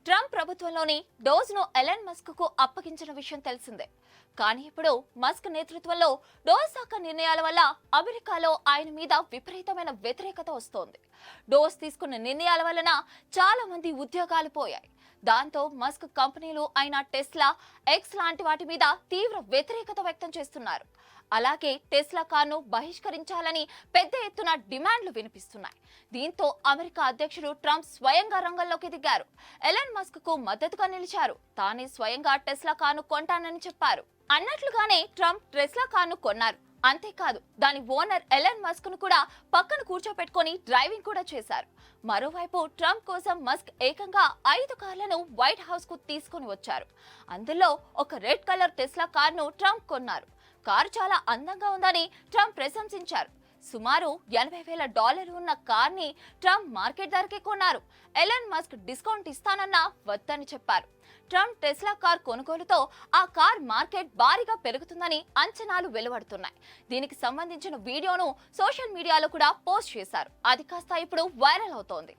Trump ప్రభుత్వంలోని డోజ్ను Elon మస్క్కు అప్పగించిన విషయం తెలిసిందే. కానీ ఇప్పుడు మస్క్ నేతృత్వంలో డోజ్ శాఖ నిర్ణయాల వల్ల అమెరికాలో ఆయన మీద విపరీతమైన వ్యతిరేకత వస్తోంది. డోజ్ తీసుకున్న నిర్ణయాల వలన చాలా మంది ఉద్యోగాలు పోయాయి. దాంతో మస్క్ కంపెనీలు అయిన టెస్లా, ఎక్స్ లాంటి వాటి మీద తీవ్ర వ్యతిరేకత వ్యక్తం చేస్తున్నారు. అలాగే టెస్లా కార్ను బహిష్కరించాలని పెద్ద ఎత్తున డిమాండ్లు వినిపిస్తున్నాయి. దీంతో అమెరికా అధ్యక్షుడు ట్రంప్ స్వయంగా రంగంలోకి దిగారు. ఎలన్ మస్క్ కు మద్దతుగా నిలిచారు. తానే స్వయంగా టెస్లా కార్ను కొంటానని చెప్పారు. అన్నట్లుగానే ట్రంప్ టెస్లా కార్ను కొన్నారు. అంతేకాదు దాని ఓనర్ ఎలన్ మస్క్ ను కూడా పక్కన కూర్చోపెట్టుకొని డ్రైవింగ్ కూడా చేశారు. మరోవైపు ట్రంప్ కోసం మస్క్ ఏకంగా 5 కార్లను వైట్ హౌస్ కు తీసుకొని వచ్చారు. అందులో ఒక రెడ్ కలర్ టెస్లా కార్ను ట్రంప్ కొన్నారు. కారు చాలా అందంగా ఉందని ట్రంప్ ప్రశంసించారు. సుమారు $80,000 ఉన్న కార్ని ట్రంప్ మార్కెట్ ధరకే కొన్నారు. ఎలన్ మస్క్ డిస్కౌంట్ ఇస్తానన్నా వద్దని చెప్పారు. ట్రంప్ టెస్లా కార్ కొనుగోలుతో ఆ కార్ మార్కెట్ భారీగా పెరుగుతుందని అంచనాలు వెలువడుతున్నాయి. దీనికి సంబంధించిన వీడియోను సోషల్ మీడియాలో కూడా పోస్ట్ చేశారు. అది కాస్త ఇప్పుడు వైరల్ అవుతోంది.